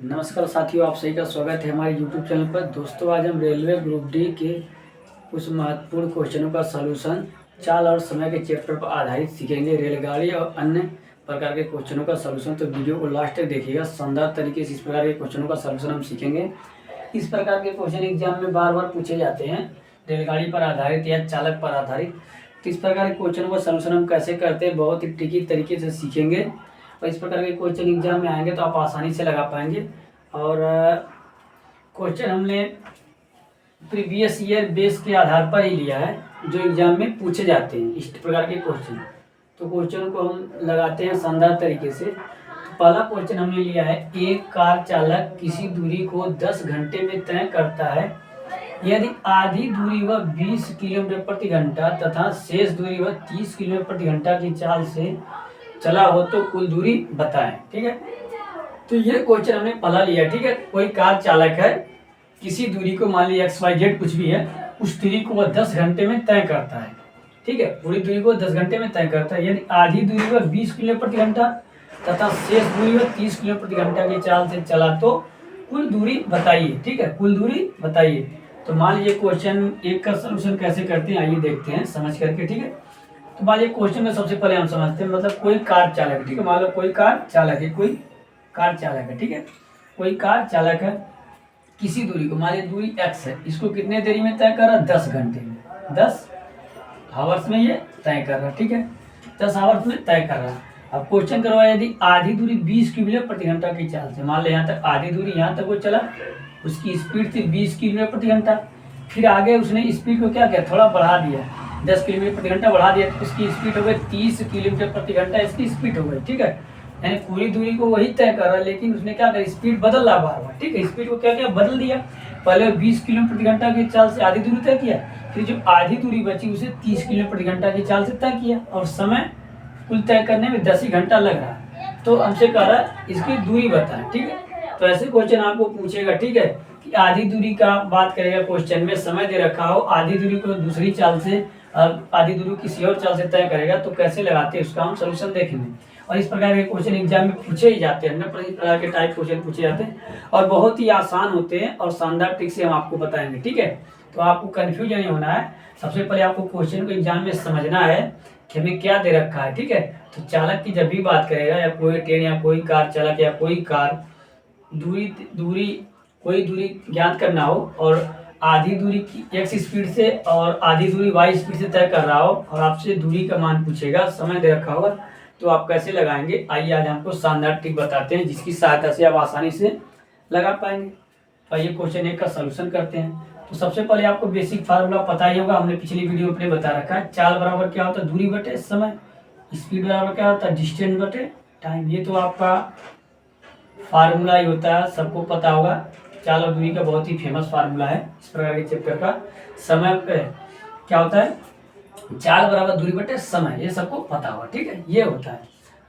नमस्कार साथियों, आप सभी का स्वागत है हमारे YouTube चैनल पर। दोस्तों, आज हम रेलवे ग्रुप डी के कुछ महत्वपूर्ण क्वेश्चनों का सलूशन चाल और समय के चैप्टर पर आधारित सीखेंगे। रेलगाड़ी और अन्य प्रकार के क्वेश्चनों का सलूशन, तो वीडियो को लास्ट तक देखिएगा। शानदार तरीके से इस प्रकार के क्वेश्चनों का सलूशन हम सीखेंगे। इस प्रकार के क्वेश्चन एग्जाम में बार बार पूछे जाते हैं, रेलगाड़ी पर आधारित या चालक पर आधारित। तो इस प्रकार के क्वेश्चनों का सलूशन हम कैसे करते हैं, बहुत ही ट्रिकी तरीके से सीखेंगे। और इस प्रकार के क्वेश्चन एग्जाम में आएंगे तो आप आसानी से लगा पाएंगे। और क्वेश्चन हमने प्रीवियस ईयर बेस के आधार पर ही लिया है, जो एग्जाम में पूछे जाते हैं इस प्रकार के क्वेश्चन। तो क्वेश्चन को हम लगाते हैं शानदार तरीके से। तो पहला क्वेश्चन हमने लिया है, एक कार चालक किसी दूरी को 10 घंटे में तय करता है। यदि आधी दूरी वह 20 किलोमीटर प्रति घंटा तथा शेष दूरी वह 30 किलोमीटर प्रति घंटा की चाल से चला हो तो कुल दूरी बताएं। ठीक है, तो ये क्वेश्चन हमने पढ़ा लिया। ठीक है, कोई कार चालक है, किसी दूरी को मान लीजिए XYZ कुछ भी है, उस दूरी को वह 10 घंटे में तय करता है। ठीक है, पूरी दूरी को 10 घंटे में तय करता है। यदि आधी दूरी वह 20 किलोमीटर प्रति घंटा तथा शेष दूरी वह 30 किलोमीटर प्रति घंटा की चाल से चला तो कुल दूरी बताइए। ठीक है, कुल दूरी बताइए। तो मान लीजिए क्वेश्चन एक का सोल्यूशन कैसे करते हैं, आइए देखते हैं समझ करके। ठीक है, तो मान लीजिए क्वेश्चन में सबसे पहले हम समझते हैं, मतलब कोई कार चालक। ठीक है, मान लो कोई कार चालक है, कोई कार चालक है। ठीक है, कोई कार चालक है, किसी दूरी को मान लीजिए दूरी x है, इसको कितने देरी में तय कर रहा है, 10 घंटे में, 10 हावर्स में ये तय कर रहा है। ठीक है, 10 हावर्स में तय कर रहा है। अब क्वेश्चन करवाया, यदि आधी दूरी 20 किलोमीटर प्रति घंटा की चाल से, मान लो यहाँ तक आधी दूरी, यहाँ तक वो चला, उसकी स्पीड थी 20 किलोमीटर प्रति घंटा। फिर आगे उसने स्पीड को क्या किया, थोड़ा बढ़ा दिया, 10 किलोमीटर प्रति घंटा बढ़ा दिया, तो इसकी स्पीड हो गई 30 किलोमीटर प्रति घंटा इसकी स्पीड हो गई। ठीक है, यानी पूरी दूरी को वही तय कर रहा है, लेकिन उसने क्या करा, स्पीड बदल रहा बार बार। ठीक है, स्पीड को क्या किया, बदल दिया। पहले 20 किलोमीटर प्रति घंटा की चाल से आधी दूरी तय किया, फिर जो आधी दूरी बची उसे 30 किलोमीटर प्रति घंटा की चाल से तय किया, और समय कुल तय करने में 10 ही घंटा लग रहा है। तो हमसे कह रहा है इसकी दूरी बताएं। ठीक है, तो ऐसे क्वेश्चन आपको पूछेगा। ठीक है, कि आधी दूरी का बात करेगा क्वेश्चन में, समय दे रखा हो, आधी दूरी को दूसरी चाल से, आधी दूरी किसी और चाल से तय करेगा, तो कैसे लगाते हैं उसका हम सोल्यूशन देखेंगे। और इस प्रकार के क्वेश्चन एग्जाम में पूछे ही जाते हैं, अन्य प्रकार के टाइप क्वेश्चन पूछे जाते हैं और बहुत ही आसान होते हैं और शानदार ट्रिक से हम आपको बताएंगे। ठीक है, तो आपको कंफ्यूजन नहीं होना है। सबसे पहले आपको क्वेश्चन को एग्जाम में समझना है कि हमें क्या दे रखा है। ठीक है, तो चालक की जब भी बात करेगा, या कोई ट्रेन या कोई कार चालक या कोई कार कोई दूरी ज्ञात करना हो और आधी दूरी की x स्पीड से और आधी दूरी y स्पीड से तय कर रहा हो, और आपसे दूरी का मान पूछेगा, समय दे रखा होगा, तो आप कैसे लगाएंगे। आइए आज हमको शानदार ट्रिक बताते हैं, जिसकी सहायता से आप आसानी से लगा पाएंगे। तो आइए क्वेश्चन एक का सलूशन करते हैं। तो सबसे पहले आपको बेसिक फार्मूला पता ही होगा, हमने पिछली वीडियो में बता रखा है। चाल बराबर क्या होता है, दूरी बटे समय, स्पीड बराबर क्या होता है, डिस्टेंस बटे टाइम। ये तो आपका फार्मूला ही होता है, सबको पता होगा। चाल और दूरी का बहुत ही फेमस फार्मूला है इस प्रकार के चैप्टर का। समय पे क्या होता है, चाल बराबर दूरी बटे समय, ये सबको पता होगा। ठीक है, ये होता है।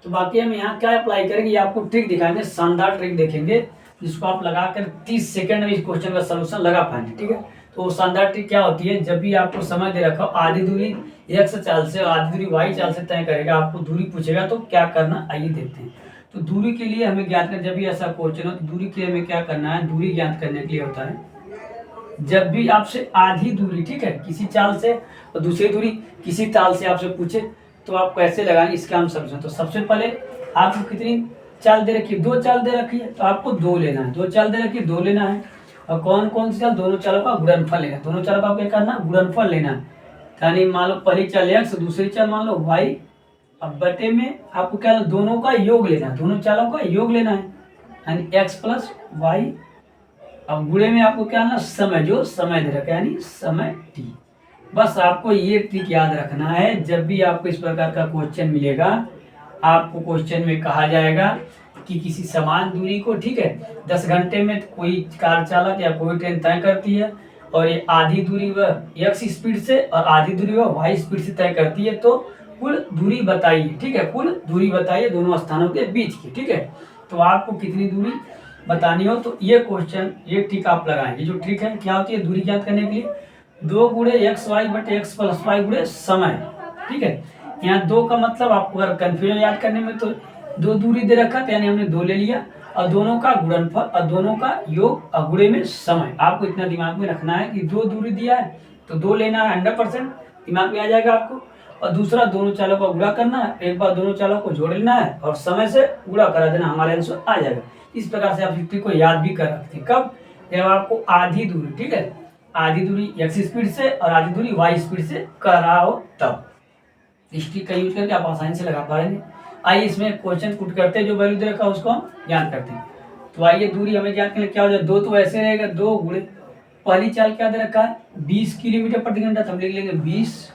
तो बाकी हम यहाँ क्या अप्लाई करेंगे, ये आपको ट्रिक दिखाएंगे, शानदार ट्रिक देखेंगे, जिसको आप लगाकर 30 सेकंड में इस क्वेश्चन का सलूशन लगा पाएंगे। ठीक है, तो वो शानदार ट्रिक क्या होती है, जब भी आपको समय दे रखा हो, आधी दूरी x चाल से और आधी दूरी y चाल से तय करेगा, आपको दूरी पूछेगा तो क्या करना, आइए देखते हैं। तो दूरी के लिए हमें ज्ञात कर, जब भी ऐसा क्वेश्चन हो तो दूरी के लिए हमें क्या करना है, दूरी ज्ञात करने के लिए होता है, जब भी आपसे आधी दूरी, ठीक है, किसी चाल से और दूसरी दूरी किसी चाल से आपसे पूछे, तो आप कैसे लगाएंगे इसका हम समझें। तो सबसे पहले आपको कितनी चाल दे रखी है, 2 चाल दे रखी है, तो आपको 2 लेना है। 2 चाल दे रखी है, 2 लेना है। और कौन कौन सी चाल, दोनों चालों का गुणनफल लेना है। दोनों चालों का क्या करना, गुणनफल लेना है। यानी मान लो पहली चाल x, दूसरी चाल मान लो y, अब बटे में आपको क्या, दोनों का योग लेना है, दोनों चालों का योग लेना है, यानी x प्लस वाई। अब गुणे में आपको क्या ना, समय, जो समय दे रखा है, यानी समय t। बस आपको ये ट्रिक याद रखना है, जब भी आपको इस प्रकार का क्वेश्चन मिलेगा, आपको क्वेश्चन में कहा जाएगा कि किसी समान दूरी को, ठीक है, 10 घंटे में कोई कार चालक या कोई ट्रेन तय करती है, और ये आधी दूरी वह x स्पीड से और आधी दूरी वह y स्पीड से तय करती है, तो कुल दूरी बताइए। ठीक है, कुल दूरी बताइए दोनों स्थानों के बीच की। ठीक है, तो आपको कितनी दूरी बतानी हो, तो ये क्वेश्चन, ये ट्रिक आप लगाएंगे। जो ट्रिक है क्या होती है, दूरी ज्ञात करने के लिए 2 गुणे XY बटे x प्लस y गुणे समय। ठीक है, यहाँ 2 का मतलब आपको अगर कंफ्यूजन याद करने में, तो 2 दूरी दे रखा था, यानी हमने 2 ले लिया, और दोनों का गुणनफल और दोनों का योग और गुणे में समय। आपको इतना दिमाग में रखना है कि 2 दूरी दिया है तो 2 लेना है, 100% दिमाग में आ जाएगा आपको। और दूसरा, दोनों चालों का गुणा करना है, एक बार दोनों चालों को जोड़ लेना है और समय से गुणा करा देना, हमारे आंसर आ जाएगा। इस प्रकार से आप युक्ति को याद भी कर रखते हैं। कब? जब आपको आधी दूरी, ठीक है, आधी दूरी x स्पीड से और आधी दूरी y स्पीड से कर रहा हो तब इस ट्रिक का यूज करके आप आसानी से लगा पाएंगे। आइए इसमें क्वेश्चन पुट करते हैं, जो वैल्यू दे रखा है उसको हम ज्ञान करते हैं। तो आइए दूरी हमें ज्ञान करने क्या हो जाए, 2 तो ऐसे रहेगा, 2 गुणे पहली चाल क्या दे रखा है 20 किलोमीटर प्रति घंटा, तो हम लिख लेंगे 20।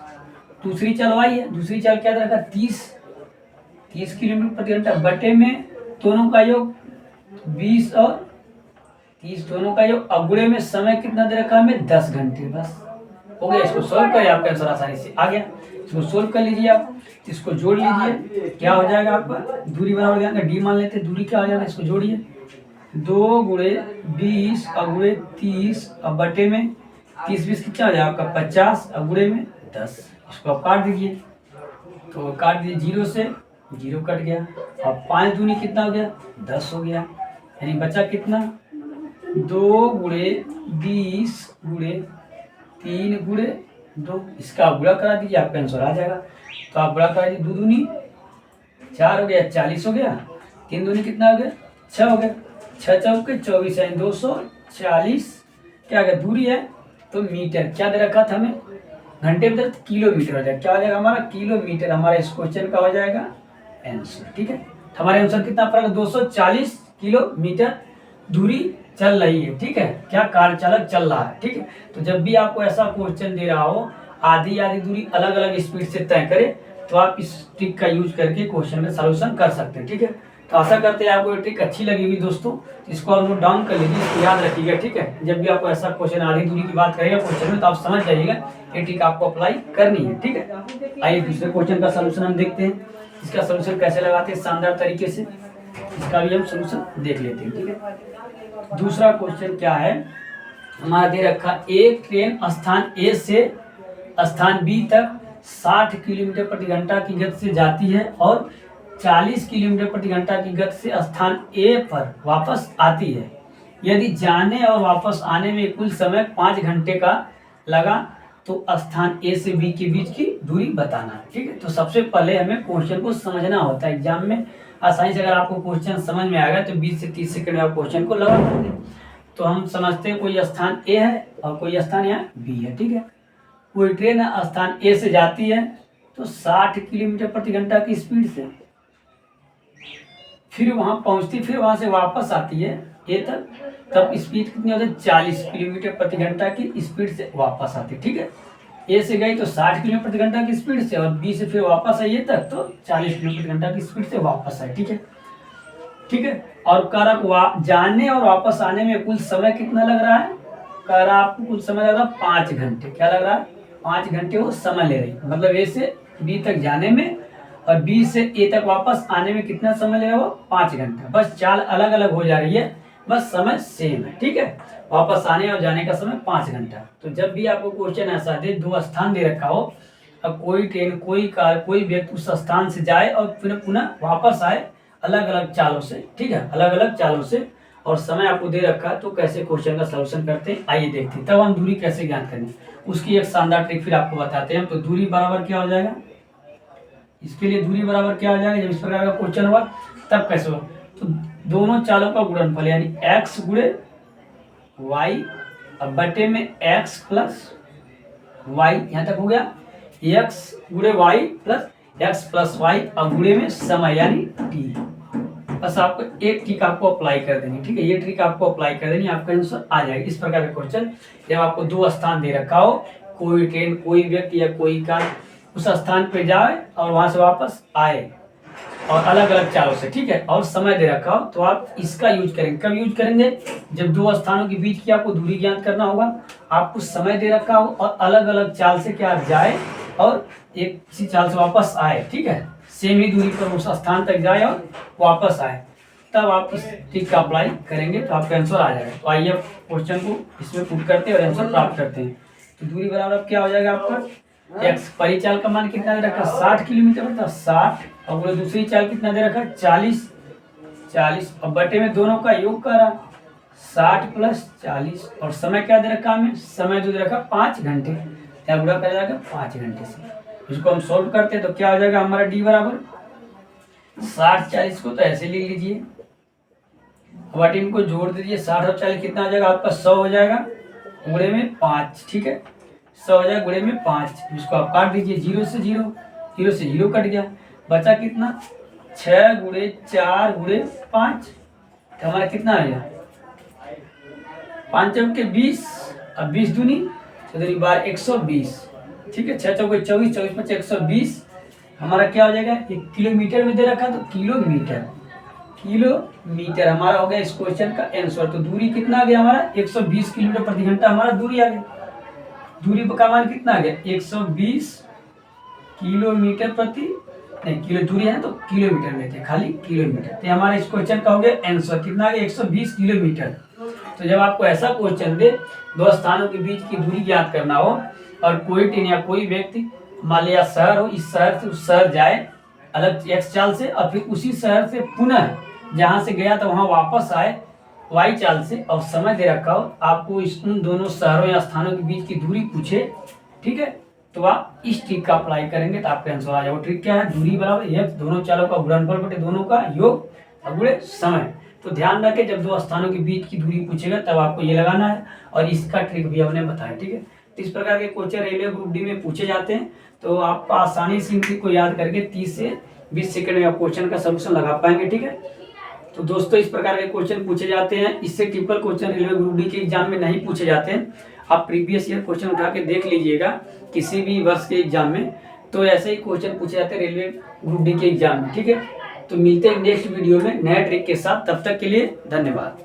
दूसरी चाल y है, दूसरी चाल क्या दे रखा है 30 किलोमीटर प्रति घंटा बटे में दोनों का योग 20 और 30 दोनों का योग, अब गुणे में समय कितना दे रखा है हमें 10 घंटे। बस हो गया, इसको सोल्व करें, आपका आंसर आसानी से आ गया। इसको सोल्व कर लीजिए आप, इसको जोड़ लीजिए, क्या हो जाएगा आपका दूरी बराबर जाएगा डी मान लेते हैं, दूरी क्या हो जाएगा, इसको जोड़िए 2 गुणे 20 और गुणे 30 और बटे में 30 कितना हो जाएगा आपका 50 और गुणे में 10। इसको आप काट दीजिए, तो काट दीजिए 0 से 0 कट गया और 5 दूनी कितना हो गया 10 हो गया, यानी बचा कितना 2 गुणे 20 गुणे 3 गुणे 2। इसका गुणा करा दीजिए, आपका आंसर आ जाएगा। तो आप गुणा करा दीजिए, 2 दूनी 4 हो गया 40 हो गया, 3 दूनी कितना हो गया 6 हो गया, 6 चौके 24 है 240 क्या गया दूरी है तो मीटर क्या दे रखा था हमें घंटे में किलोमीटर हो जाएगा, क्या हो जाएगा हमारा किलोमीटर, हमारा इस क्वेश्चन का हो जाएगा आंसर। ठीक है, हमारे आंसर कितना पड़ेगा 240 किलोमीटर दूरी चल रही है। ठीक है, क्या कार चालक चल रहा है। ठीक है, तो जब भी आपको ऐसा क्वेश्चन दे रहा हो आधी आधी दूरी अलग अलग स्पीड से तय करे तो आप इस ट्रिक का यूज करके क्वेश्चन का सॉल्यूशन कर सकते हैं। ठीक है, तो आशा करते हैं आपको ये ट्रिक अच्छी लगी हुई दोस्तों, इसको आप नोट डाउन कर लीजिए, इसको याद रखिएगा। ठीक है, जब भी आपको ऐसा क्वेश्चन आधी दूरी की बात करेगा क्वेश्चन में तो आप समझ जाइएगा ये ट्रिक आपको अप्लाई करनी है। ठीक है, आइए दूसरे क्वेश्चन का सॉल्यूशन हम देखते हैं, इसका सॉल्यूशन कैसे लगाते हैं शानदार तरीके से, इसका भी हम सॉल्यूशन देख लेते हैं। ठीक है, दूसरा क्वेश्चन क्या है हमारा दे रखा, एक ट्रेन स्थान ए से स्थान बी तक 60 किलोमीटर प्रति घंटा की गति से जाती है और 40 किलोमीटर प्रति घंटा की गति से स्थान ए पर वापस आती है। यदि जाने और वापस आने में कुल समय 5 घंटे का लगा तो स्थान ए से बी के बीच की दूरी बताना है। ठीक है, तो सबसे पहले हमें क्वेश्चन को समझना होता है। एग्जाम में आसानी से अगर आपको क्वेश्चन समझ में आएगा तो 20 से 30 सेकंड में आप क्वेश्चन को लगा सकते हैं। तो हम समझते हैं कोई स्थान ए है और कोई स्थान यहाँ बी है। ठीक है, कोई ट्रेन स्थान ए से जाती है तो 60 किलोमीटर प्रति घंटा की स्पीड से, फिर वहां पहुंचती, फिर वहां से वापस आती है ए तक, तब स्पीड कितनी होती है 40 किलोमीटर प्रति घंटा की स्पीड से वापस आती है। ठीक है, ए से गई तो 60 किलोमीटर प्रति घंटा की स्पीड से और बी से फिर वापस आई ए तक तो 40 किलोमीटर प्रति घंटा की स्पीड से वापस आई। ठीक है, ठीक है, और कारक जाने और वापस आने में कुल समय कितना लग रहा है, कह रहा आपको कुल समय लग रहा है 5 घंटे। क्या लग रहा है 5 घंटे वो समय ले रही, मतलब ए से बी तक जाने में और बी से ए तक वापस आने में कितना समय लेगा वो 5 घंटा। बस चाल अलग अलग हो जा रही है, बस समय सेम है। ठीक है, वापस आने और जाने का समय 5 घंटा। तो जब भी आपको क्वेश्चन ऐसा दे, 2 स्थान दे रखा हो, अब कोई ट्रेन कोई कार कोई व्यक्ति उस स्थान से जाए और फिर पुनः वापस आए अलग अलग चालों से, ठीक है, अलग अलग चालों से, और समय आपको दे रखा है, तो कैसे क्वेश्चन का सलूशन करते हैं आइए देखते हैं। तब हम दूरी कैसे ज्ञात करें उसकी एक शानदार ट्रिक फिर आपको बताते हैं। तो दूरी बराबर क्या हो जाएगा, इसके लिए दूरी बराबर क्या हो जाएगा, जब इस प्रकार का क्वेश्चन हुआ तब कैसे होगा, तो दोनों चालों का गुणनफल यानी x गुणे y अब बटे में x प्लस y, यहाँ तक हो गया, x गुणे y plus x plus y अब गुणे में समय यानी t। बस आपको एक ट्रिक आपको अप्लाई कर देनी। ठीक है, ये ट्रिक आपको अप्लाई कर देनी, आपका आंसर आ जाएगा। इस प्रकार का क्वेश्चन जब आपको 2 स्थान दे रखा हो, कोई ट्रेन कोई व्यक्ति या कोई कार उस स्थान पे जाए और वहां से वापस आए और अलग अलग चालों से, ठीक है, और समय दे रखा हो, तो आप इसका यूज करेंगे। कब यूज करेंगे, जब 2 स्थानों के बीच की आपको दूरी ज्ञात करना होगा, आपको समय दे रखा हो और अलग अलग चाल से क्या जाए और एक इसी चाल से वापस आए। ठीक है, सेम ही दूरी पर उस स्थान तक जाए और वापस आए, तब आप इस ट्रिक का अप्लाई करेंगे तो आपका आंसर आ जाएगा। तो आइए क्वेश्चन को इसमें पुट करते हैं और आंसर प्राप्त करते हैं। तो दूरी बराबर क्या हो जाएगा आपका, एक्स पहली चाल का मान कितना दे रखा 60 किलोमीटर, मतलब 60, और दूसरी चाल कितना दे रखा 40 40 और बटे में दोनों का योग करा 60 प्लस 40 और समय क्या दे रखा हमें, समय जो दे रखा 5 घंटे, क्या गुणा कर जाएगा 5 घंटे से। इसको हम सोल्व करते हैं तो क्या हो जाएगा हमारा डी बराबर 60 40 को तो ऐसे लिख लीजिए, बट इनको जोड़ दीजिए 60 और 40 कितना आ जाएगा आपका 100 हो जाएगा गुणे में 5, ठीक है 100 हो जाएगा गुणे में 5। इसको आप काट दीजिए 0 से 0, 0 से 0 कट गया, बचा कितना 6 गुणे 4 गुणे 5, तो हमारा कितना आ गया 5 चौके 20 और 20 दूनी चौधरी बार 120, ठीक है 6 चौके 24, 24 5 120, हमारा क्या हो जाएगा, एक किलोमीटर में दे रखा तो किलोमीटर, किलोमीटर हमारा हो गया इस क्वेश्चन का आंसर। तो दूरी कितना आ गया हमारा 120 किलोमीटर प्रति घंटा हमारा दूरी आ गया, दूरी का मान कितना आ गया 120 किलोमीटर प्रति, नहीं किलो दूरी है तो किलोमीटर में थे खाली किलोमीटर, तो हमारा इस क्वेश्चन का हो गया आंसर कितना आ गया 120 किलोमीटर। तो जब आपको ऐसा क्वेश्चन दे दो स्थानों के बीच की दूरी ज्ञात करना हो और कोई ट्रेन या कोई व्यक्ति मान लिया शहर हो, इस शहर से उस शहर जाए अलग एक्स चाल से और फिर उसी शहर से पुनः जहां से गया था वहां वापस आए वाई चाल से और समय दे रखा हो, आपको इस उन दोनों शहरों या स्थानों के बीच की दूरी पूछे, ठीक है तो आप इस ट्रिक का अप्लाई करेंगे तो आपका आंसर आ जाएगा। ट्रिक क्या है, दूरी बराबर एक्स दोनों चालों का गुणनफल बटे दोनों का योग और गुणे समय। तो ध्यान रखें जब दो स्थानों के बीच की दूरी पूछेगा तब आपको ये लगाना है और इसका ट्रिक भी हमने बताया, ठीक है। तो इस प्रकार के क्वेश्चन रेलवे ग्रुप डी में पूछे जाते हैं, तो आप आसानी से इनकी को याद करके 30 से 20 सेकंड में आप क्वेश्चन का सोल्यूशन लगा पाएंगे, ठीक है। तो दोस्तों इस प्रकार के क्वेश्चन पूछे जाते हैं, इससे typical question railway group D के एग्जाम में नहीं पूछे जाते हैं। आप प्रीवियस ईयर क्वेश्चन उठा के देख लीजिएगा किसी भी वर्ष के एग्जाम में, तो ऐसे ही क्वेश्चन पूछे जाते हैं रेलवे ग्रुप डी के एग्जाम में, ठीक है। तो मिलते हैं नेक्स्ट वीडियो में नए ट्रिक के साथ, तब तक के लिए धन्यवाद।